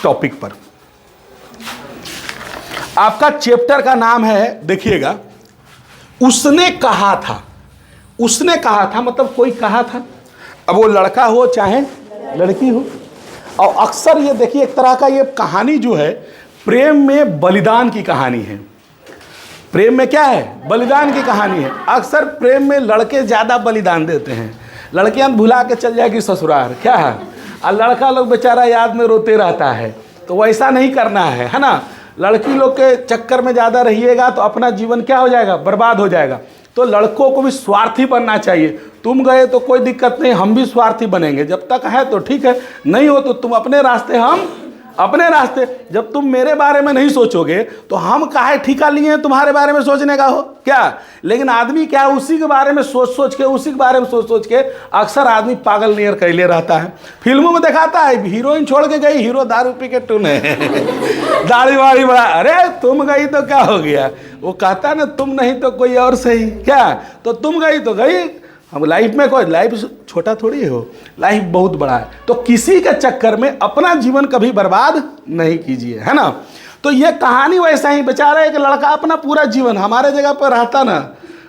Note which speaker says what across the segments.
Speaker 1: Topic पर। आपका chapter का नाम है, देखिएगा, उसने कहा था। उसने कहा था मतलब कोई कहा था, अब वो लड़का हो चाहे लड़की हो। और अक्सर ये देखिए एक तरह का ये कहानी जो है प्रेम में बलिदान की कहानी है। प्रेम में क्या है? बलिदान की कहानी है। अक्सर प्रेम में लड़के ज़्यादा बलिदान देते हैं, लड़कियां भुला के चल जाएगी ससुराल, क्या है, और लड़का लोग बेचारा याद में रोते रहता है। तो वैसा नहीं करना है ना। लड़की लोग के चक्कर में ज़्यादा रहिएगा तो अपना जीवन क्या हो जाएगा? बर्बाद हो जाएगा। तो लड़कों को भी स्वार्थी बनना चाहिए। तुम गए तो कोई दिक्कत नहीं, हम भी स्वार्थी बनेंगे। जब तक है तो ठीक है, नहीं हो तो तुम अपने रास्ते, हम अपने रास्ते। जब तुम मेरे बारे में नहीं सोचोगे तो हम काहे ठिका लिए हैं तुम्हारे बारे में सोचने का हो क्या? लेकिन आदमी क्या, उसी के बारे में सोच सोच के, उसी के बारे में सोच सोच के अक्सर आदमी पागल नियर कैले रहता है। फिल्मों में दिखाता है हीरोइन छोड़ के गई, हीरो दारू पी के टूने दाढ़ी वाड़ी बड़ा, अरे तुम गई तो क्या हो गया? वो कहता ना तुम नहीं तो कोई और सही, क्या? तो तुम गई तो गई। हम लाइफ में कोई, लाइफ छोटा थोड़ी हो, लाइफ बहुत बड़ा है। तो किसी के चक्कर में अपना जीवन कभी बर्बाद नहीं कीजिए, है ना। तो ये कहानी वैसा ही, बेचारा एक लड़का अपना पूरा जीवन हमारे जगह पर रहता ना,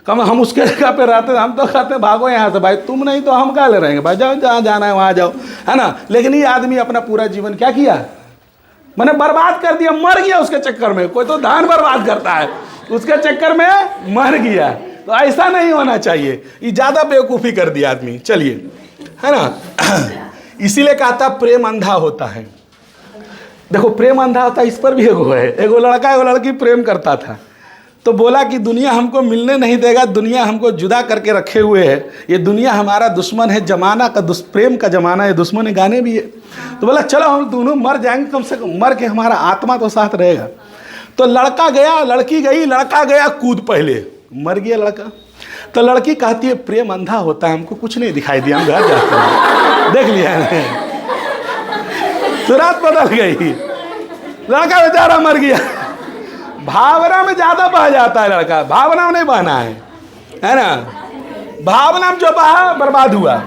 Speaker 1: कम हम उसके जगह पे रहते, हम तो कहते भागो यहाँ से भाई, तुम नहीं तो हम काहे ले रहेंगे भाई, जाओ जहाँ जाना है वहाँ जाओ, है ना। लेकिन ये आदमी अपना पूरा जीवन क्या किया? मैंने बर्बाद कर दिया, मर गया उसके चक्कर में। कोई तो धान बर्बाद करता है, उसके चक्कर में मर गया। तो ऐसा नहीं होना चाहिए, ये ज़्यादा बेवकूफ़ी कर दिया आदमी। चलिए, है ना। इसीलिए कहता प्रेम अंधा होता है। देखो प्रेम अंधा होता है, इस पर भी एगो है, एगो लड़का एगो लड़की प्रेम करता था, तो बोला कि दुनिया हमको मिलने नहीं देगा, दुनिया हमको जुदा करके रखे हुए है, ये दुनिया हमारा दुश्मन है, जमाना का प्रेम का जमाना है, दुश्मन गाने भी है। तो बोला चलो हम दोनों मर जाएंगे, कम से कम मर के हमारा आत्मा तो साथ रहेगा। तो लड़का गया, लड़की गई, लड़का गया कूद, पहले मर गया लड़का। तो लड़की कहती है प्रेम अंधा होता है, हमको कुछ नहीं दिखाई दिया, हम घर जाते हैं। देख लिया है, तुरंत बदल गई, लड़का बेचारा मर गया। भावना में ज्यादा बह जाता है लड़का, भावना में नहीं बहना है ना। भावना में जो बहा बर्बाद हुआ।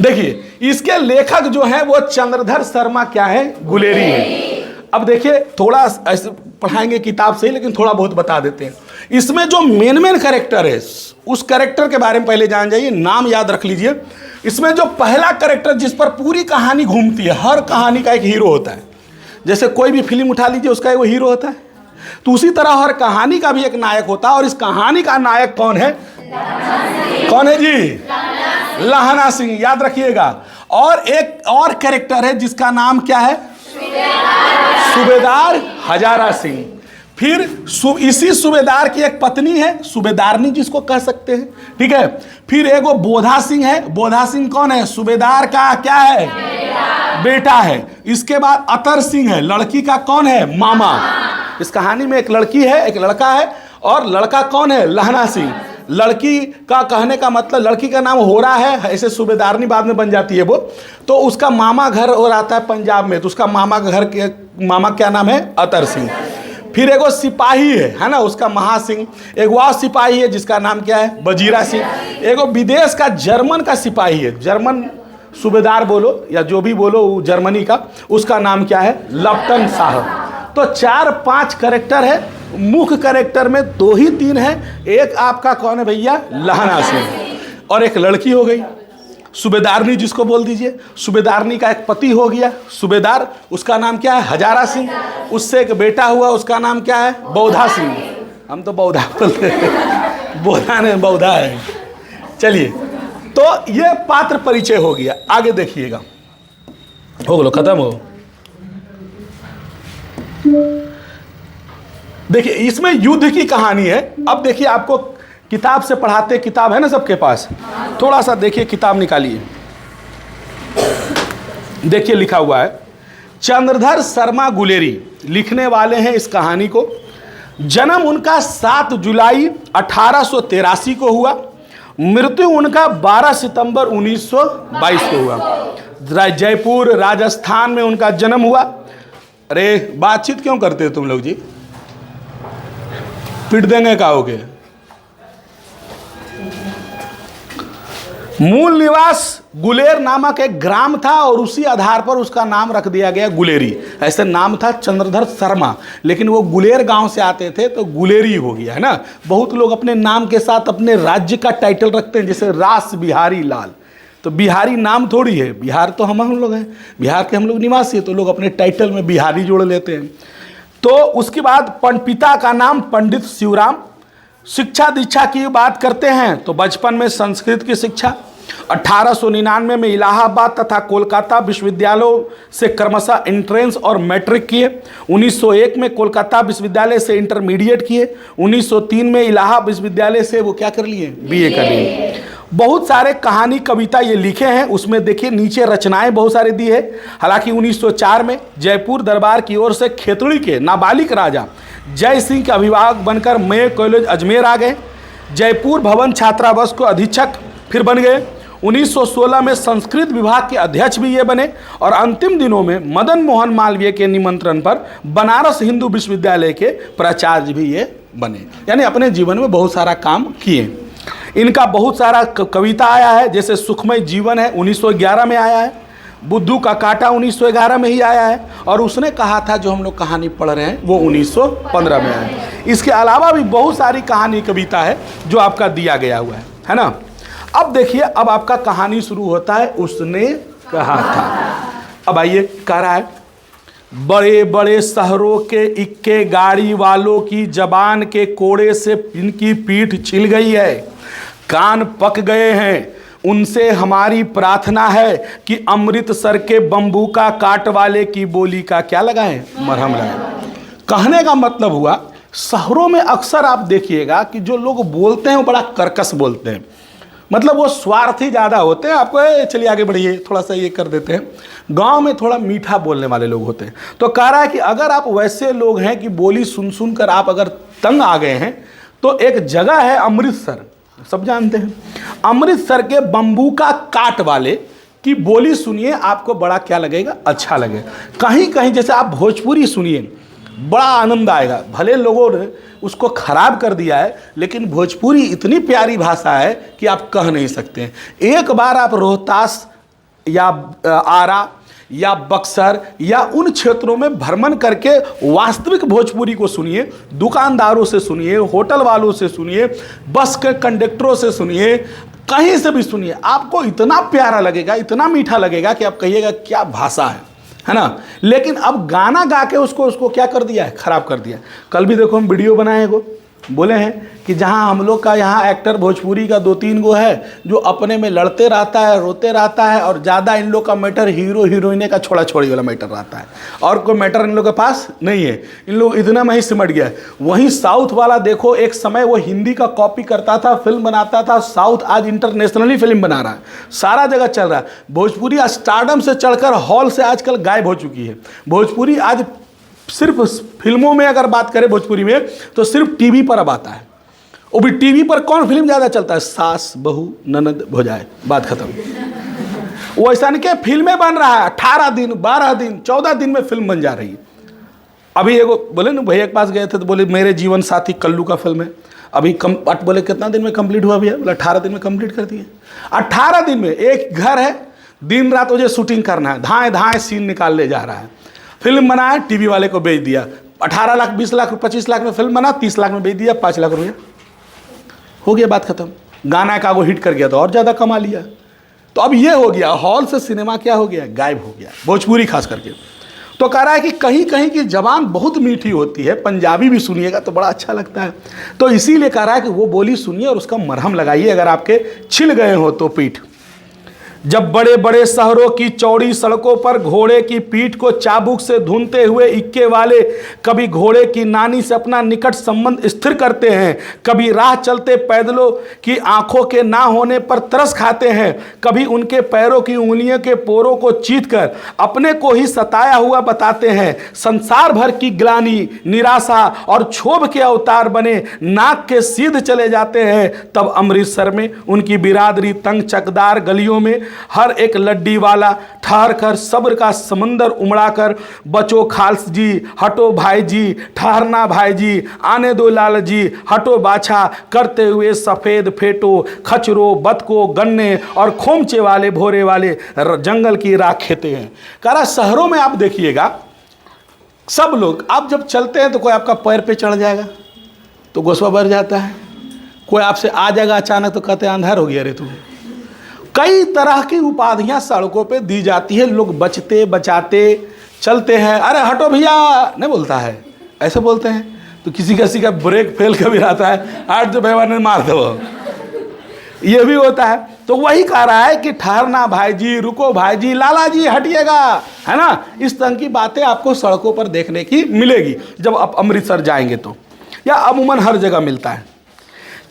Speaker 1: देखिए इसके लेखक जो हैं वो चंद्रधर शर्मा क्या है, गुलेरी है। अब देखिए थोड़ा ऐसे पढ़ाएंगे किताब से ही, लेकिन थोड़ा बहुत बता देते हैं। इसमें जो मेन कैरेक्टर है, उस कैरेक्टर के बारे में पहले जान जाइए, नाम याद रख लीजिए। इसमें जो पहला कैरेक्टर जिस पर पूरी कहानी घूमती है, हर कहानी का एक हीरो होता है। जैसे कोई भी फिल्म उठा लीजिए, उसका एक वो हीरो होता है, तो उसी तरह हर कहानी का भी एक नायक होता है। और इस कहानी का नायक कौन है? कौन है जी? लहना सिंह, याद रखिएगा। और एक और कैरेक्टर है जिसका नाम क्या है? सूबेदार हजारा सिंह। फिर इसी सूबेदार की एक पत्नी है, सूबेदारनी जिसको कह सकते हैं, ठीक है। फिर एगो बोधा सिंह है। बोधा सिंह कौन है? सूबेदार का क्या है? बेटा है। इसके बाद अतर सिंह है, लड़की का कौन है? मामा। इस कहानी में एक लड़की है, एक लड़का है, और लड़का कौन है? लहना सिंह। लड़की का कहने का मतलब, लड़की का नाम होरा है, ऐसे सूबेदारनी बाद में बन जाती है वो। तो उसका मामा घर और आता है पंजाब में, तो उसका मामा का घर के मामा क्या नाम है? अतर सिंह। फिर एगो सिपाही है ना, उसका महा सिंह। एक और सिपाही है जिसका नाम क्या है? बजीरा सिंह। एगो विदेश का जर्मन का सिपाही है, जर्मन सूबेदार बोलो या जो भी बोलो जर्मनी का, उसका नाम क्या है? लप्टन साहब। तो 4-5 कैरेक्टर है। मुख्य कैरेक्टर में 2 ही 3 है। एक आपका कौन है भैया? लहना सिंह। और एक लड़की हो गई सूबेदारनी, जिसको बोल दीजिए। सूबेदारनी का एक पति हो गया सूबेदार, उसका नाम क्या है? हजारा सिंह। उससे एक बेटा हुआ, उसका नाम क्या है? बौधा सिंह। हम तो बौधा बोलते हैं, बौधा नहीं बौधा है। चलिए, तो ये पात्र परिचय हो गया। आगे देखिएगा, हो गलो, खत्म हो। देखिए इसमें युद्ध की कहानी है। अब देखिए आपको किताब से पढ़ाते, किताब है ना सबके पास, थोड़ा सा देखिए, किताब निकालिए। देखिए लिखा हुआ है चंद्रधर शर्मा गुलेरी लिखने वाले हैं इस कहानी को। जन्म उनका 7 जुलाई 1883 को हुआ। मृत्यु उनका 12 सितंबर 1922 को हुआ। जयपुर राजस्थान में उनका जन्म हुआ। अरे बातचीत क्यों करते हो तुम लोग जी? पीट देंगे कहोगे। मूल निवास गुलेर नामक एक ग्राम था और उसी आधार पर उसका नाम रख दिया गया गुलेरी। ऐसे नाम था चंद्रधर शर्मा, लेकिन वो गुलेर गांव से आते थे तो गुलेरी हो गया, है ना। बहुत लोग अपने नाम के साथ अपने राज्य का टाइटल रखते हैं, जैसे रास बिहारी लाल, तो बिहारी नाम थोड़ी है, बिहार तो हम लोग हैं, बिहार के हम लोग निवासी हैं, तो लोग अपने टाइटल में बिहारी जोड़ लेते हैं। तो उसके बाद पिता का नाम पंडित शिवराम। शिक्षा दीक्षा की बात करते हैं तो बचपन में संस्कृत की शिक्षा, 1899 में इलाहाबाद तथा कोलकाता विश्वविद्यालयों से क्रमशः एंट्रेंस और मैट्रिक किए। 1901 में कोलकाता विश्वविद्यालय से इंटरमीडिएट किए। 1903 में इलाहाबाद विश्वविद्यालय से वो क्या कर लिए, बीए कर लिए। बहुत सारे कहानी कविता ये लिखे हैं, उसमें देखिए नीचे रचनाएं बहुत सारे दी है। हालांकि 1904 में जयपुर दरबार की ओर से खेतड़ी के नाबालिग राजा जय सिंह के अभिभावक बनकर मेयो कॉलेज अजमेर आ गए। जयपुर भवन छात्रावास को अधीक्षक फिर बन गए। 1916 में संस्कृत विभाग के अध्यक्ष भी ये बने और अंतिम दिनों में मदन मोहन मालवीय के निमंत्रण पर बनारस हिंदू विश्वविद्यालय के प्राचार्य भी ये बने। यानी अपने जीवन में बहुत सारा काम किए। इनका बहुत सारा कविता आया है, जैसे सुखमय जीवन है 1911 में आया है, बुद्धू का कांटा 1911 में ही आया है, और उसने कहा था जो हम लोग कहानी पढ़ रहे हैं वो 1915 में आया है। इसके अलावा भी बहुत सारी कहानी कविता है जो आपका दिया गया हुआ है ना। अब देखिए, अब आपका कहानी शुरू होता है उसने कहा था। अब आइए, कह रहा है बड़े बड़े शहरों के इक्के गाड़ी वालों की जबान के कोड़े से इनकी पीठ छिल गई है, कान पक गए हैं। उनसे हमारी प्रार्थना है कि अमृतसर के बम्बू का काट वाले की बोली का क्या लगाएं, मरहम लगाएं। कहने का मतलब हुआ, शहरों में अक्सर आप देखिएगा कि जो लोग बोलते हैं वो बड़ा कर्कश बोलते हैं, मतलब वो स्वार्थी ज़्यादा होते हैं। आपको चलिए आगे बढ़िए, थोड़ा सा ये कर देते हैं। गांव में थोड़ा मीठा बोलने वाले लोग होते हैं। तो कह रहा है कि अगर आप वैसे लोग हैं कि बोली सुन सुन कर आप अगर तंग आ गए हैं, तो एक जगह है अमृतसर, सब जानते हैं। अमृतसर के बम्बू का काट वाले की बोली सुनिए, आपको बड़ा क्या लगेगा, अच्छा लगेगा। कहीं कहीं जैसे आप भोजपुरी सुनिए, बड़ा आनंद आएगा। भले लोगों ने उसको खराब कर दिया है, लेकिन भोजपुरी इतनी प्यारी भाषा है कि आप कह नहीं सकते हैं। एक बार आप रोहतास या आरा या बक्सर या उन क्षेत्रों में भ्रमण करके वास्तविक भोजपुरी को सुनिए, दुकानदारों से सुनिए, होटल वालों से सुनिए, बस के कंडक्टरों से सुनिए, कहीं से भी सुनिए, आपको इतना प्यारा लगेगा, इतना मीठा लगेगा कि आप कहिएगा क्या भाषा है ना। लेकिन अब गाना गा के उसको क्या कर दिया है, खराब कर दिया। कल भी देखो हम वीडियो बनाए गो, बोले हैं कि जहां हम लोग का यहाँ एक्टर भोजपुरी का 2-3 गो है जो अपने में लड़ते रहता है, रोते रहता है, और ज़्यादा इन लोग का मैटर हीरो हीरोइने का छोड़ा छोड़ी वाला मैटर रहता है, और कोई मैटर इन लोग के पास नहीं है। इन लोग इतना में ही सिमट गया है। वहीं साउथ वाला देखो, एक समय वो हिंदी का कॉपी करता था, फिल्म बनाता था। साउथ आज इंटरनेशनली फिल्म बना रहा है, सारा जगह चल रहा है। भोजपुरी आज स्टारडम से चढ़कर हॉल से आजकल गायब हो चुकी है। भोजपुरी आज सिर्फ फिल्मों में अगर बात करें भोजपुरी में, तो सिर्फ टीवी पर अब आता है। वो भी टीवी पर कौन फिल्म ज़्यादा चलता है, सास बहू ननद भौजाई, बात खत्म। वो ऐसा नहीं कि फिल्में बन रहा है, 18 दिन 12 दिन 14 दिन में फिल्म बन जा रही है। अभी एगो बोले ना, भैया के पास गए थे तो बोले मेरे जीवन साथी कल्लू का फिल्म है, अभी बोले कितना दिन में कंप्लीट हुआ भैया, बोले 18 दिन में कंप्लीट कर दिए। 18 दिन में एक घर है, दिन रात मुझे शूटिंग करना है, धाए धाए सीन निकाल ले जा रहा है। फिल्म बनाया, टीवी वाले को बेच दिया, 18 लाख 20 लाख 25 लाख में फिल्म बना, 30 लाख में बेच दिया, 5 लाख रुपया हो गया, बात खत्म। गाना का वो हिट कर गया तो और ज़्यादा कमा लिया। तो अब ये हो गया, हॉल से सिनेमा क्या हो गया, गायब हो गया, भोजपुरी खास करके। तो कह रहा है कि कहीं कहीं की जबान बहुत मीठी होती है, पंजाबी भी सुनिएगा तो बड़ा अच्छा लगता है। तो इसीलिए कह रहा है कि वो बोली सुनिए और उसका मरहम लगाइए अगर आपके छिल गए हो तो पीठ। जब बड़े बड़े शहरों की चौड़ी सड़कों पर घोड़े की पीठ को चाबुक से धुनते हुए इक्के वाले कभी घोड़े की नानी से अपना निकट संबंध स्थिर करते हैं, कभी राह चलते पैदलों की आंखों के ना होने पर तरस खाते हैं, कभी उनके पैरों की उंगलियों के पोरों को चीरकर अपने को ही सताया हुआ बताते हैं, संसार भर की ग्लानि, निराशा और क्षोभ के अवतार बने नाक के सीध चले जाते हैं, तब अमृतसर में उनकी बिरादरी तंग चकदार गलियों में हर एक लड्डी वाला ठहर कर सब्र का समंदर उमड़ा कर, बचो खाल्स जी हटो भाई जी, ठहरना भाई जी आने दो लाल जी, हटो बाछा करते हुए सफ़ेद फेटो, खचरो बतको गन्ने और खोमचे वाले भोरे वाले जंगल की राख खेते हैं। कह रहा शहरों में आप देखिएगा सब लोग, आप जब चलते हैं तो कोई आपका पैर पे चढ़ जाएगा तो गुस्सा बढ़ जाता है, कोई आपसे आ जाएगा अचानक तो कहते हैं अंधार हो गया रे तू। कई तरह की उपाधियां सड़कों पे दी जाती है, लोग बचते बचाते चलते हैं। अरे हटो भैया नहीं बोलता है, ऐसे बोलते हैं। तो किसी का ब्रेक फेल कभी रहता है, हट जो भैया ने मार दो, ये भी होता है। तो वही कह रहा है कि ठहरना भाई जी, रुको भाई जी, लाला जी हटिएगा, है ना। इस तरह की बातें आपको सड़कों पर देखने की मिलेगी जब आप अमृतसर जाएंगे तो, या अमूमन हर जगह मिलता है।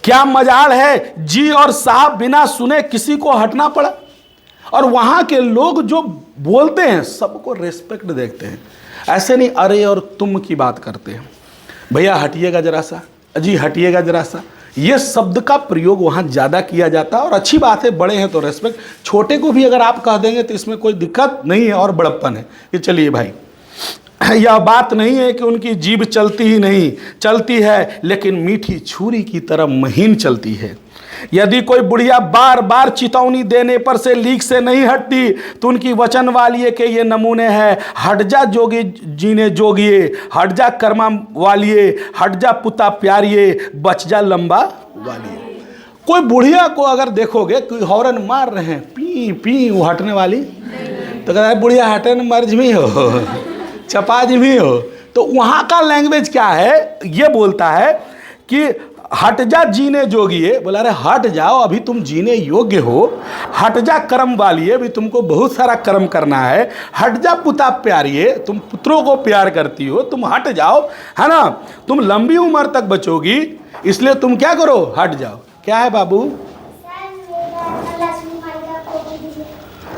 Speaker 1: क्या मजाल है जी और साहब बिना सुने किसी को हटना पड़ा, और वहां के लोग जो बोलते हैं सबको रेस्पेक्ट देखते हैं, ऐसे नहीं अरे और तुम की बात करते हैं। भैया हटिएगा जरा सा, जी हटिएगा जरा सा, ये शब्द का प्रयोग वहाँ ज़्यादा किया जाता है। और अच्छी बात है, बड़े हैं तो रेस्पेक्ट, छोटे को भी अगर आप कह देंगे तो इसमें कोई दिक्कत नहीं है और बड़प्पन है कि चलिए भाई। यह बात नहीं है कि उनकी जीभ चलती ही नहीं, चलती है लेकिन मीठी छुरी की तरह महीन चलती है। यदि कोई बुढ़िया बार बार चेतावनी देने पर से लीक से नहीं हटती तो उनकी वचन वालिए के ये नमूने हैं। हट जा जोगी जीने जोगिए, हट जा कर्मा वालिए, हट जा पुता प्यारिए, बच जा लंबा वालिए। कोई बुढ़िया को अगर देखोगे कोई हॉर्न मार रहे हैं पी पी, वो हटने वाली, तो कहता है बुढ़िया हटे न मर्ज भी हो, चपाज भी हो। तो वहाँ का लैंग्वेज क्या है, ये बोलता है कि हट जा जीने जोगिए, बोला अरे हट जाओ अभी तुम जीने योग्य हो। हट जा कर्म वालिए, अभी तुमको बहुत सारा कर्म करना है। हट जा पुता प्यारिए, तुम पुत्रों को प्यार करती हो, तुम हट जाओ, है ना। तुम लंबी उम्र तक बचोगी, इसलिए तुम क्या करो, हट जाओ। क्या है बाबू?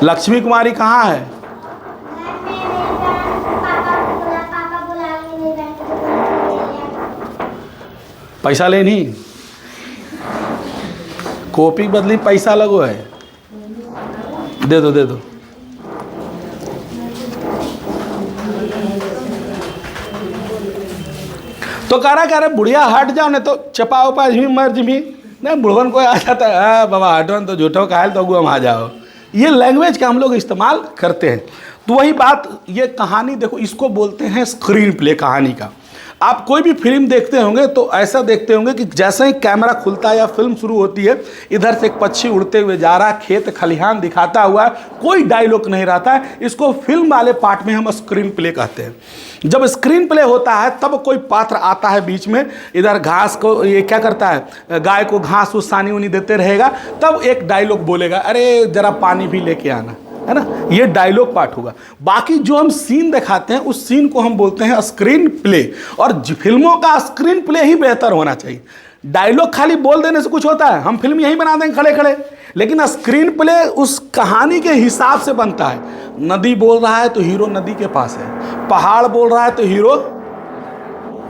Speaker 1: लक्ष्मी कुमारी कहाँ है? पैसा लेनी, कॉपी बदली पैसा लगो है, दे दो दे दो। तो कह रहा बुढ़िया हट जाओ, नहीं तो चपा उपा भी मर्ज भी नहीं। बुढ़वन कोई आ जाता है बाबा हटवन तो झूठो कायल तो हम आ जाओ। ये लैंग्वेज का हम लोग इस्तेमाल करते हैं। तो वही बात, ये कहानी देखो, इसको बोलते हैं स्क्रीन प्ले कहानी का। आप कोई भी फिल्म देखते होंगे तो ऐसा देखते होंगे कि जैसे ही कैमरा खुलता है या फिल्म शुरू होती है, इधर से एक पक्षी उड़ते हुए जा रहा है, खेत खलिहान दिखाता हुआ, कोई डायलॉग नहीं रहता है। इसको फिल्म वाले पार्ट में हम स्क्रीन प्ले कहते हैं। जब स्क्रीन प्ले होता है तब कोई पात्र आता है बीच में, इधर घास को ये क्या करता है, गाय को घास उस सानी उनी देते रहेगा, तब एक डायलॉग बोलेगा, अरे जरा पानी भी लेके आना, है ना। ये डायलॉग पार्ट होगा। बाकी जो हम सीन दिखाते हैं उस सीन को हम बोलते हैं स्क्रीन प्ले। और फिल्मों का स्क्रीन प्ले ही बेहतर होना चाहिए। डायलॉग खाली बोल देने से कुछ होता है, हम फिल्म यही बना देंगे खड़े खड़े, लेकिन स्क्रीन प्ले उस कहानी के हिसाब से बनता है। नदी बोल रहा है तो हीरो नदी के पास है, पहाड़ बोल रहा है तो हीरो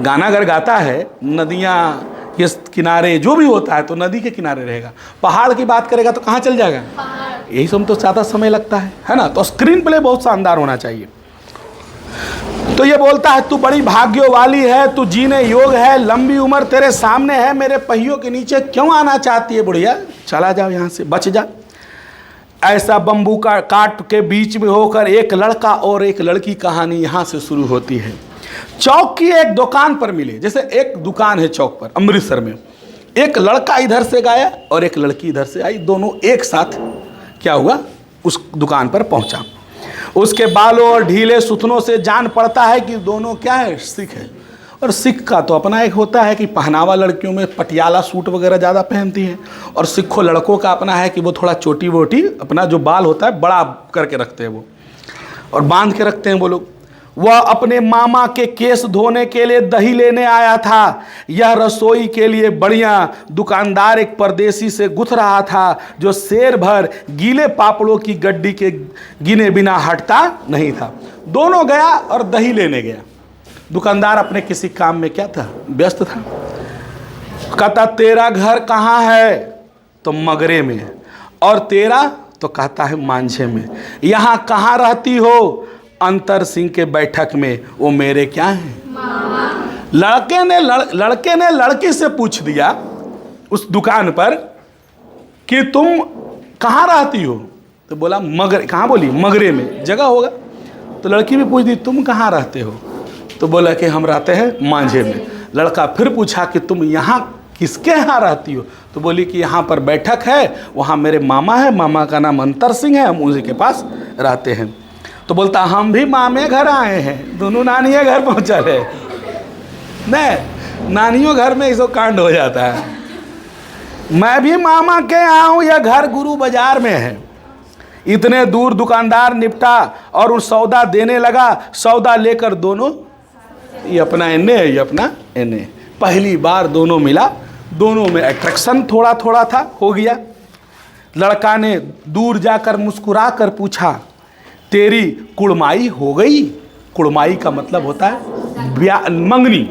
Speaker 1: गाना अगर गाता है, नदियाँ के किनारे जो भी होता है तो नदी के किनारे रहेगा। पहाड़ की बात करेगा तो कहाँ चल जाएगा, यही सब तो ज़्यादा समय लगता है ना। तो स्क्रीन प्ले बहुत शानदार होना चाहिए। तो ये बोलता है तू बड़ी भाग्य वाली है, तू जीने योग है, लंबी उम्र तेरे सामने है, मेरे पहियों के नीचे क्यों आना चाहती है बुढ़िया, चला जाओ यहाँ से, बच जा। ऐसा बम्बू का काट के बीच में होकर एक लड़का और एक लड़की कहानी यहाँ से शुरू होती है। चौक की एक दुकान पर मिले, जैसे एक दुकान है चौक पर अमृतसर में, एक लड़का इधर से गया और एक लड़की इधर से आई, दोनों एक साथ क्या हुआ उस दुकान पर पहुंचा। उसके बालों और ढीले सुथनों से जान पड़ता है कि दोनों क्या है, सिख है। और सिख का तो अपना एक होता है कि पहनावा, लड़कियों में पटियाला सूट वगैरह ज़्यादा पहनती हैं, और सिखों लड़कों का अपना है कि वो थोड़ा चोटी वोटी अपना जो बाल होता है बड़ा करके रखते हैं वो, और बांध के रखते हैं वो लोग। वह अपने मामा के केस धोने के लिए दही लेने आया था। यह रसोई के लिए बढ़िया दुकानदार एक परदेसी से गुथ रहा था जो शेर भर गीले पापड़ों की गड्डी के गिने बिना हटता नहीं था। दोनों गया और दही लेने गया। दुकानदार अपने किसी काम में क्या था, व्यस्त था। कहता तेरा घर कहाँ है, तो मगरे में, और तेरा, तो कहता है मांझे में। यहाँ कहाँ रहती हो? अंतर सिंह के बैठक में। वो मेरे क्या हैं? लड़के ने लड़की से पूछ दिया उस दुकान पर कि तुम कहाँ रहती हो? तो बोला मगरे। कहाँ बोली? मगरे में जगह होगा। तो लड़की भी पूछ दी तुम कहाँ रहते हो? तो बोला कि हम रहते हैं मांझे में। लड़का फिर पूछा कि तुम यहाँ किसके यहाँ रहती हो? तो बोली कि यहाँ पर बैठक है, वहाँ मेरे मामा है, मामा का नाम अंतर सिंह है, हम उसी के पास रहते हैं। तो बोलता हम भी मामे घर आए हैं, दोनों नानियों घर पहुँचा है। नहीं, नानियों घर में इसो कांड हो जाता है। मैं भी मामा के यहाँ हूँ, यह घर गुरु बाजार में है। इतने दूर दुकानदार निपटा और उस सौदा देने लगा। सौदा लेकर दोनों, ये अपना एने ये अपना एने, पहली बार दोनों मिला। दोनों में अट्रैक्शन थोड़ा थोड़ा था, हो गया। लड़का ने दूर जाकर मुस्कुरा कर पूछा तेरी कुड़माई हो गई? कुड़माई का मतलब होता है मंगनी।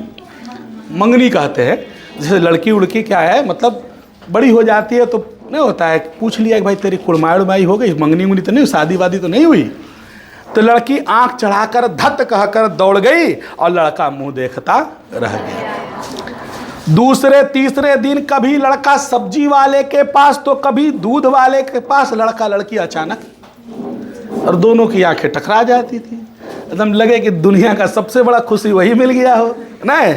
Speaker 1: मंगनी कहते हैं, जैसे लड़की उड़की क्या है, मतलब बड़ी हो जाती है तो नहीं होता है, पूछ लिया कि भाई तेरी कुड़माई उड़माई हो गई, मंगनी उंगनी तो नहीं, शादी वादी तो नहीं हुई। तो लड़की आंख चढ़ाकर धत कहकर दौड़ गई और लड़का मुंह देखता रह गया। दूसरे तीसरे दिन कभी लड़का सब्जी वाले के पास तो कभी दूध वाले के पास। लड़का लड़की अचानक, और दोनों की आंखें टकरा जाती थी। एकदम लगे कि दुनिया का सबसे बड़ा खुशी वही मिल गया हो। नहीं,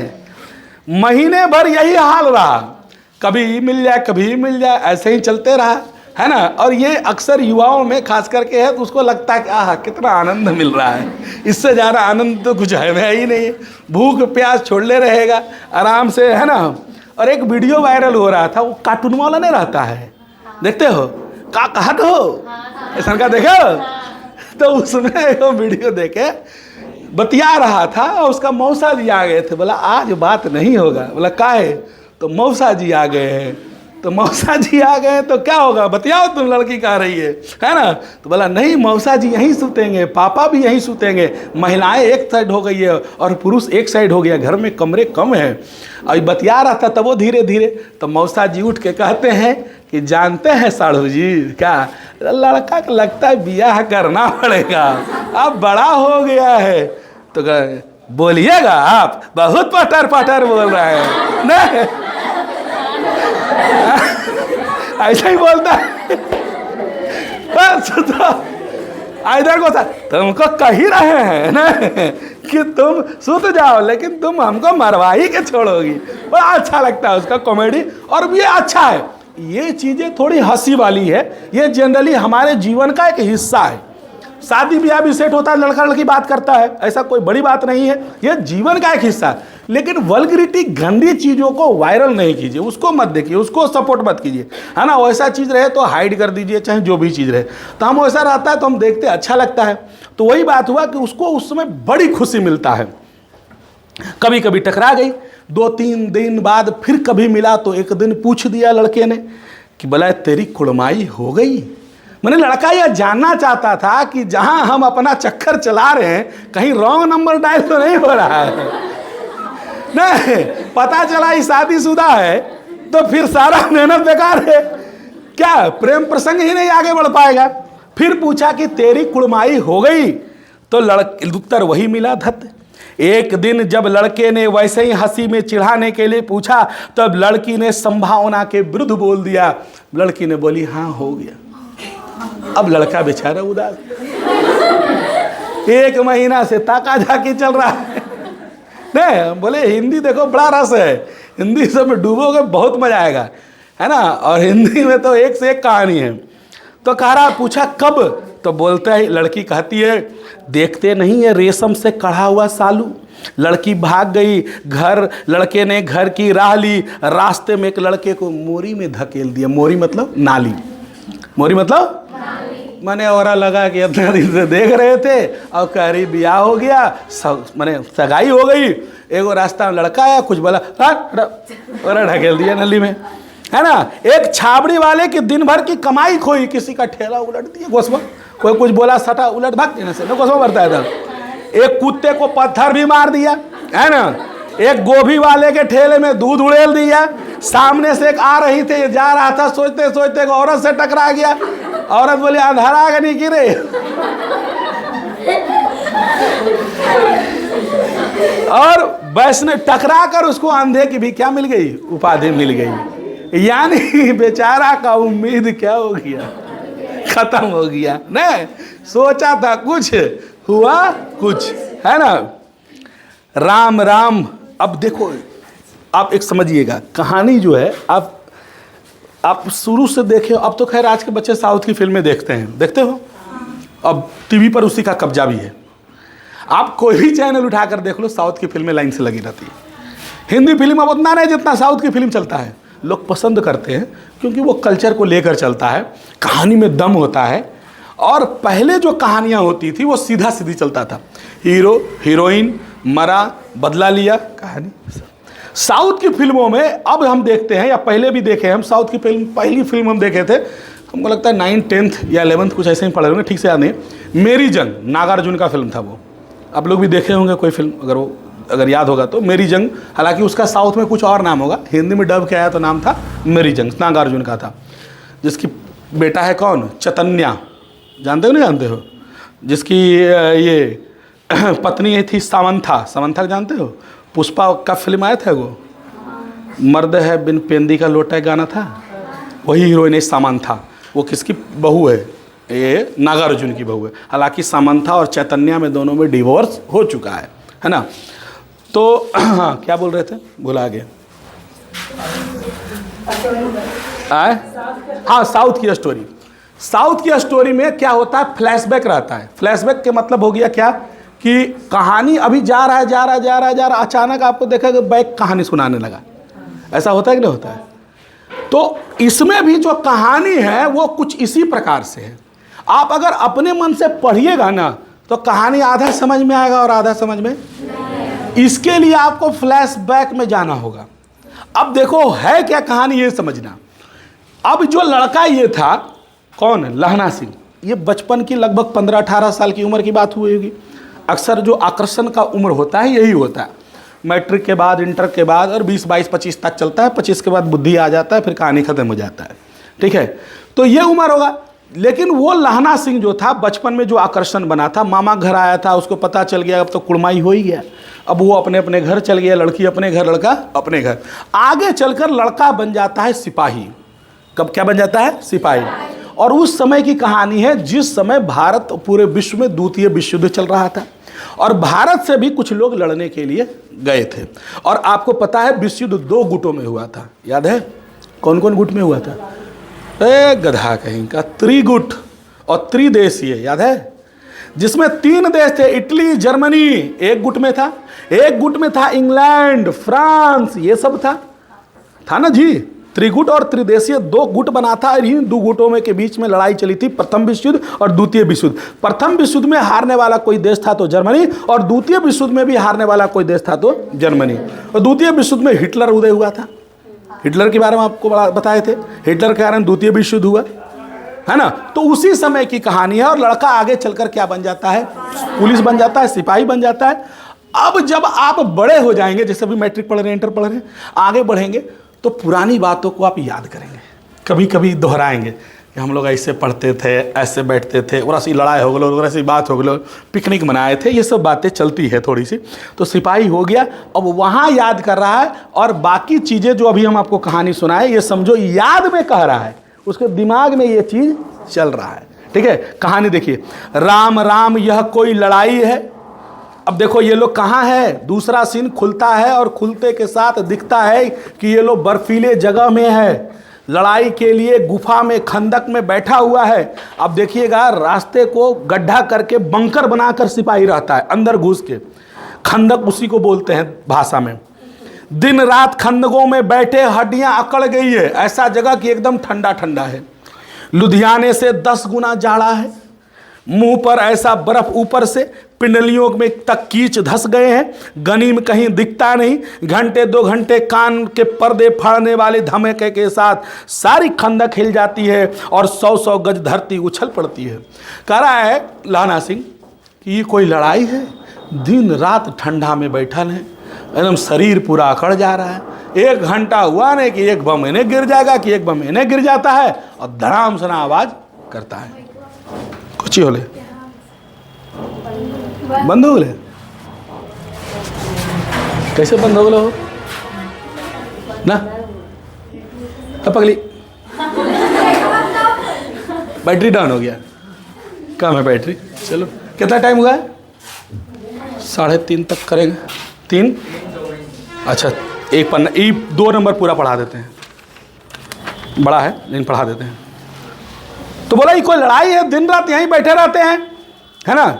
Speaker 1: महीने भर यही हाल रहा, कभी मिल जाए कभी मिल जाए, ऐसे ही चलते रहा, है ना। और ये अक्सर युवाओं में खास करके है, तो उसको लगता है कि आह कितना आनंद मिल रहा है, इससे ज़्यादा आनंद तो कुछ है ही नहीं। भूख प्यास छोड़ले रहेगा आराम से, है ना। और एक वीडियो वायरल हो रहा था, वो कार्टून वाला नहीं रहता है, देखते हो का कहत हो ऐसा का, देखो तो उसमें वो वीडियो देखे बतिया रहा था और उसका मौसा जी आ गए थे। बोला आज बात नहीं होगा। बोला काहे? तो मौसा जी आ गए हैं। तो मौसा जी आ गए तो क्या होगा, बतियाओ तुम, लड़की कह रही है ना। तो बोला नहीं, मौसा जी यहीं सुतेंगे, पापा भी यहीं सुतेंगे, महिलाएं एक साइड हो गई है और पुरुष एक साइड हो गया, घर में कमरे कम हैं। और बतिया रहा था तब वो धीरे धीरे, तो मौसा जी उठ के कहते हैं कि जानते हैं साढ़ू जी क्या, लड़का को लगता है ब्याह करना पड़ेगा, अब बड़ा हो गया है। तो बोलिएगा आप, बहुत पटर पटर बोल रहे हैं। नहीं ऐसा ही बोलता है। इधर को तुमको कह ही रहे हैं ना कि तुम सुत जाओ, लेकिन तुम हमको मरवा ही के छोड़ोगी। बड़ा अच्छा लगता है उसका कॉमेडी, और ये अच्छा है। ये चीज़ें थोड़ी हंसी वाली है, ये जनरली हमारे जीवन का एक हिस्सा है। शादी ब्याह भी सेट होता है, लड़का लड़की बात करता है, ऐसा कोई बड़ी बात नहीं है, ये जीवन का एक हिस्सा है। लेकिन वल्गरिटी, गंदी चीज़ों को वायरल नहीं कीजिए, उसको मत देखिए, उसको सपोर्ट मत कीजिए, है ना। वैसा चीज़ रहे तो हाइड कर दीजिए, चाहे जो भी चीज़ रहे। तो हम वैसा रहता है तो हम देखते अच्छा लगता है। तो वही बात हुआ कि उसको उस समय बड़ी खुशी मिलता है। कभी कभी टकरा गई, 2-3 दिन बाद फिर कभी मिला तो एक दिन पूछ दिया लड़के ने कि बोला तेरी कुड़माई हो गई। मैंने लड़का यह जानना चाहता था कि जहां हम अपना चक्कर चला रहे हैं कहीं रॉन्ग नंबर डायल तो नहीं हो रहा है। नहीं, पता चला ये शादीशुदा है तो फिर सारा मेहनत बेकार है, क्या प्रेम प्रसंग ही नहीं आगे बढ़ पाएगा। फिर पूछा कि तेरी कुड़माई हो गई, तो उत्तर वही मिला धत। एक दिन जब लड़के ने वैसे ही हंसी में चिढ़ाने के लिए पूछा, तब लड़की ने संभावना के विरुद्ध बोल दिया। लड़की ने बोली हाँ हो गया। अब लड़का बेचारा उदास, 1 महीना से ताका झाकी चल रहा है। नहीं, बोले हिंदी देखो बड़ा रस है, हिंदी सब में डूबोगे बहुत मजा आएगा, है ना। और हिंदी में तो एक से एक कहानी है। तो कह रहा, पूछा कब? तो बोलते है, लड़की कहती है देखते नहीं है रेशम से कढ़ा हुआ सालू। लड़की भाग गई घर, लड़के ने घर की राह ली, रास्ते में एक लड़के को मोरी में धकेल दिया। मोरी मतलब नाली, मोरी मतलब मैंने और लगा कि इतना दिन से देख रहे थे और करी ब्याह हो गया, मैंने सगाई हो गई। एगो रास्ता में लड़का आया, कुछ बोला और ढकेल दिया नली में, है ना। एक छाबड़ी वाले की दिन भर की कमाई खोई, किसी का ठेला उलट दिया गोसवा, कोई कुछ बोला सटा उलट भाग देने से गोसवा बढ़ता है। एक कुत्ते को पत्थर भी मार दिया, है ना। एक गोभी वाले के ठेले में दूध उड़ेल दिया। सामने से एक आ रही थी, जा रहा था, सोचते सोचते एक औरत से टकरा गया। औरत बोली अंधारा आगे नहीं गिरे। और वैष्णव टकरा कर उसको अंधे की भी क्या मिल गई, उपाधि मिल गई। यानी बेचारा का उम्मीद क्या हो गया, खत्म हो गया। नहीं, सोचा था कुछ, हुआ कुछ, है ना। राम राम। अब देखो, आप एक समझिएगा कहानी जो है, आप शुरू से देखे। अब तो खैर आज के बच्चे साउथ की फिल्में देखते हैं, देखते हो, अब टीवी पर उसी का कब्जा भी है। आप कोई भी चैनल उठाकर देख लो, साउथ की फिल्में लाइन से लगी रहती है। हिंदी फिल्म अब उतना नहीं जितना साउथ की फिल्म चलता है। लोग पसंद करते हैं क्योंकि वो कल्चर को लेकर चलता है, कहानी में दम होता है। और पहले जो कहानियाँ होती थी वो सीधा सीधी चलता था, हीरो हीरोइन मरा, बदला लिया, कहानी। साउथ की फिल्मों में अब हम देखते हैं, या पहले भी देखे हम, साउथ की फिल्म, पहली फिल्म हम देखे थे, हमको लगता है 9th 10th या 11th कुछ ऐसे ही पढ़े होंगे, ठीक से याद नहीं। मेरी जंग, नागार्जुन का फिल्म था वो। आप लोग भी देखे होंगे कोई फिल्म, अगर याद होगा तो। मेरी जंग, हालांकि उसका साउथ में कुछ और नाम होगा, हिंदी में डब किया है तो नाम था मेरी जंग, नागार्जुन का था। जिसकी बेटा है कौन, चैतन्या, जानते हो नहीं जानते हो? जिसकी ये पत्नी थी सामंथा, सामंथा जानते हो? पुष्पा का फिल्म आया था वो, मर्द है बिन पेंदी का लोटा गाना था, वही हीरोइन है सामंथा। वो किसकी बहू है? ये नागार्जुन की बहू है। हालांकि सामंथा और चैतन्या में दोनों में डिवोर्स हो चुका है ना। तो क्या बोल रहे थे, भुला गए। हाँ, साउथ की स्टोरी। साउथ की स्टोरी में क्या होता है, फ्लैशबैक रहता है। फ्लैशबैक के मतलब हो गया क्या कि कहानी अभी जा रहा है, अचानक आपको देखा कि बैक कहानी सुनाने लगा। ऐसा होता है कि नहीं होता है? तो इसमें भी जो कहानी है वो कुछ इसी प्रकार से है। आप अगर अपने मन से पढ़िएगा ना तो कहानी आधा समझ में आएगा और आधा समझ में। इसके लिए आपको फ्लैशबैक में जाना होगा। अब देखो है क्या कहानी, ये समझना। अब जो लड़का ये था, कौन? लहना सिंह। ये बचपन की लगभग 15-18 साल की उम्र की बात हुई होगी। अक्सर जो आकर्षण का उम्र होता है यही होता है, मैट्रिक के बाद, इंटर के बाद, और 20, 22, 25 तक चलता है। 25 के बाद बुद्धि आ जाता है, फिर कहानी खत्म हो जाता है। ठीक है, तो ये उम्र होगा। लेकिन वो लहना सिंह जो था, बचपन में जो आकर्षण बना था, मामा घर आया था, उसको पता चल गया अब तो कुड़माई हो ही गया। अब वो अपने अपने घर चल गया, लड़की अपने घर, लड़का अपने घर। आगे चलकर लड़का बन जाता है सिपाही। कब क्या बन जाता है? सिपाही। और उस समय की कहानी है जिस समय भारत पूरे विश्व में द्वितीय विश्व युद्ध चल रहा था, और भारत से भी कुछ लोग लड़ने के लिए गए थे। और आपको पता है विश्व युद्ध 2 गुटों में हुआ था, याद है? कौन कौन गुट में हुआ था? गधा कहीं का, त्रिगुट और त्रिदेशीय, याद है? जिसमें 3 देश थे, इटली, जर्मनी एक गुट में था, एक गुट में था इंग्लैंड, फ्रांस, ये सब था ना जी। त्रिगुट और त्रिदेशीय 2 गुट बना था, और इन 2 गुटों में के बीच में लड़ाई चली थी, प्रथम विश्व युद्ध और द्वितीय विश्व युद्ध। प्रथम विश्व युद्ध में हारने वाला कोई देश था तो जर्मनी, और द्वितीय विश्व युद्ध में भी हारने वाला कोई देश था तो जर्मनी। और द्वितीय विश्व युद्ध में हिटलर उदय हुआ था। हिटलर के बारे में आपको बताए थे, हिटलर के कारण द्वितीय विश्व युद्ध हुआ, है ना। तो उसी समय की कहानी है। और लड़का आगे चलकर क्या बन जाता है? पुलिस बन जाता है, सिपाही बन जाता है। अब जब आप बड़े हो जाएंगे, जैसे अभी मैट्रिक पढ़ रहे हैं, इंटर पढ़ रहे हैं, आगे बढ़ेंगे तो पुरानी बातों को आप याद करेंगे, कभी कभी दोहराएंगे कि हम लोग ऐसे पढ़ते थे, ऐसे बैठते थे, और ऐसी लड़ाई हो गलो, और ऐसी बात हो गलो, पिकनिक मनाए थे, ये सब बातें चलती है थोड़ी सी। तो सिपाही हो गया, अब वहाँ याद कर रहा है, और बाकी चीज़ें जो अभी हम आपको कहानी सुनाए, ये समझो याद में कह रहा है, उसके दिमाग में ये चीज़ चल रहा है। ठीक है, कहानी देखिए। राम राम यह कोई लड़ाई है। अब देखो ये लोग कहाँ है, दूसरा सीन खुलता है, और खुलते के साथ दिखता है कि ये लोग बर्फीले जगह में है, लड़ाई के लिए गुफा में, खंदक में बैठा हुआ है। अब देखिएगा, रास्ते को गड्ढा करके बंकर बनाकर सिपाही रहता है अंदर घुस के। खंदक उसी को बोलते हैं भाषा में। दिन रात खंदकों में बैठे, हड्डियां अकड़ गई है, ऐसा जगह कि एकदम ठंडा ठंडा है। लुधियाने से 10 गुना जाड़ा है, मुंह पर ऐसा बर्फ ऊपर से, पिंडलियों में तक कीच धस गए हैं, गनीम कहीं दिखता नहीं। घंटे 2 घंटे कान के पर्दे फाड़ने वाले धमाके के साथ सारी खंदक हिल जाती है, और 100-100 गज धरती उछल पड़ती है। कह रहा है लहना सिंह कि ये कोई लड़ाई है? दिन रात ठंडा में बैठल है, एकदम शरीर पूरा अकड़ जा रहा है। 1 घंटा हुआ नहीं कि एक बम इन्हें गिर जाएगा, कि एक बम इन्हें गिर जाता है, और धड़ाम सना आवाज़ करता है। कुछ ही होले बंद हो गए, कैसे बंद हो गए हो ना? अब पगली बैटरी डाउन हो गया, कम है बैटरी। चलो कितना टाइम हुआ है? 3:30 तक करेंगे। 3, अच्छा एक पन्ना, 2 नंबर पूरा पढ़ा देते हैं, बड़ा है लेकिन पढ़ा देते हैं। तो बोला ये कोई लड़ाई है, दिन रात यहीं बैठे रहते हैं, है ना?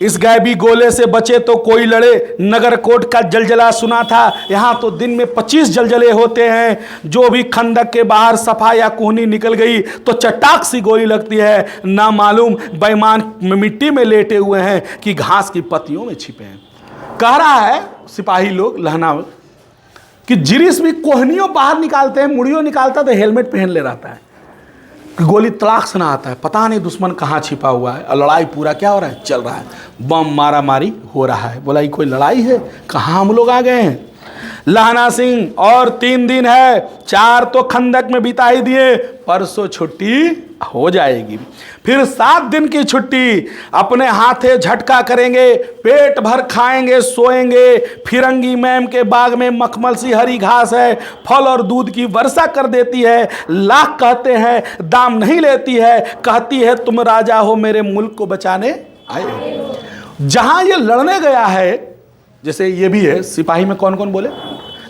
Speaker 1: इस गैबी गोले से बचे तो कोई लड़े, नगर कोट का जलजला सुना था। यहाँ तो दिन में 25 जलजले होते हैं। जो भी खंदक के बाहर सफा या कोहनी निकल गई तो चटाक सी गोली लगती है। ना मालूम बेईमान मिट्टी में लेटे हुए हैं कि घास की पत्तियों में छिपे हैं। कह रहा है सिपाही लोग लहना कि जिरिस भी कोहनियों बाहर निकालते हैं, मुड़ियों निकालता तो हेलमेट पहन ले रहता है कि गोली तलाक से ना आता है, पता नहीं दुश्मन कहाँ छिपा हुआ है। और लड़ाई पूरा क्या हो रहा है? चल रहा है, बम मारा मारी हो रहा है। बोला ये कोई लड़ाई है? कहाँ हम लोग आ गए हैं? लहना सिंह और 3 दिन है, 4 तो खंदक में बिता ही दिए, परसों छुट्टी हो जाएगी। फिर 7 दिन की छुट्टी, अपने हाथे झटका करेंगे, पेट भर खाएंगे, सोएंगे। फिरंगी मैम के बाग में मखमल सी हरी घास है, फल और दूध की वर्षा कर देती है। लाख कहते हैं दाम नहीं लेती है, कहती है तुम राजा हो मेरे मुल्क को बचाने आए। जहां ये लड़ने गया है, जैसे ये भी है सिपाही में कौन कौन बोले?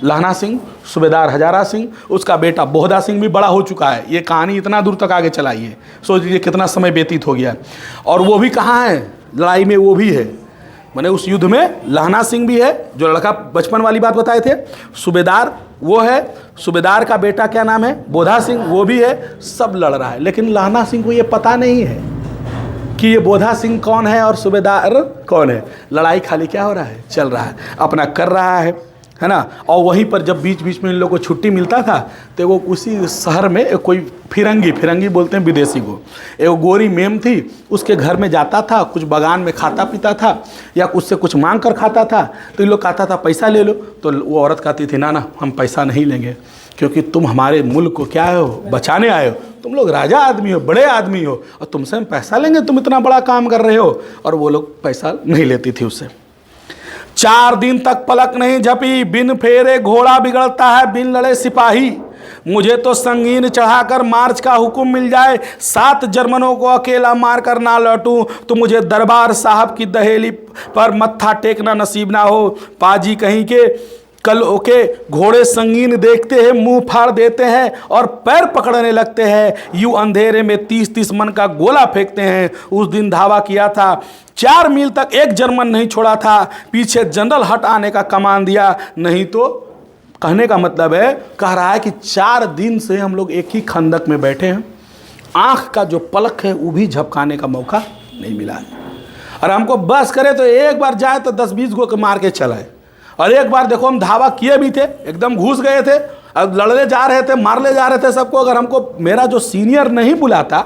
Speaker 1: लहना सिंह, सूबेदार हजारा सिंह, उसका बेटा बोहदा सिंह भी बड़ा हो चुका है। ये कहानी इतना दूर तक आगे चलाई है, सोच लीजिए कितना समय व्यतीत हो गया। और वो भी कहाँ है लड़ाई में? वो भी है, माने उस युद्ध में लहना सिंह भी है, जो लड़का बचपन वाली बात बताए थे। सूबेदार वो है, सूबेदार का बेटा क्या नाम है? बोधा सिंह, वो भी है। सब लड़ रहा है, लेकिन लहना सिंह को ये पता नहीं है कि ये बोधा सिंह कौन है और सूबेदार कौन है। लड़ाई खाली क्या हो रहा है? चल रहा है, अपना कर रहा है ना? और वहीं पर जब बीच बीच में इन लोगों को छुट्टी मिलता था तो वो उसी शहर में कोई फिरंगी बोलते हैं विदेशी को, एक गोरी मेम थी, उसके घर में जाता था, कुछ बागान में खाता पीता था या उससे कुछ मांग कर खाता था। तो इन लोग कहता था पैसा ले लो, तो वो औरत कहती थी ना हम पैसा नहीं लेंगे, क्योंकि तुम हमारे मुल्क को क्या हो, बचाने आए हो। तुम लोग राजा आदमी हो, बड़े आदमी हो, और तुमसे हम पैसा लेंगे? तुम इतना बड़ा काम कर रहे हो। और वो लोग पैसा नहीं लेती थी उससे। 4 दिन तक पलक नहीं झपी, बिन फेरे घोड़ा बिगड़ता है, बिन लड़े सिपाही। मुझे तो संगीन चढ़ाकर मार्च का हुक्म मिल जाए, 7 जर्मनों को अकेला मार कर ना लौटूं तो मुझे दरबार साहब की दहेली पर मत्था टेकना नसीब ना हो। पाजी कहीं के कल ओके घोड़े संगीन देखते हैं, मुंह फाड़ देते हैं और पैर पकड़ने लगते हैं। यूं अंधेरे में 30-30 मन का गोला फेंकते हैं। उस दिन धावा किया था, 4 मील तक एक जर्मन नहीं छोड़ा था। पीछे जनरल हट आने का कमान दिया, नहीं तो कहने का मतलब है, कह रहा है कि 4 दिन से हम लोग एक ही खंदक में बैठे हैं, आंख का जो पलक है वो भी झपकाने का मौका नहीं मिला है। और हमको बस करे तो एक बार जाए तो 10-20 गो के मार के चलाए। और एक बार देखो हम धावा किए भी थे, एकदम घुस गए थे, अब लड़ने जा रहे थे, मारने जा रहे थे सबको। अगर हमको मेरा जो सीनियर नहीं बुलाता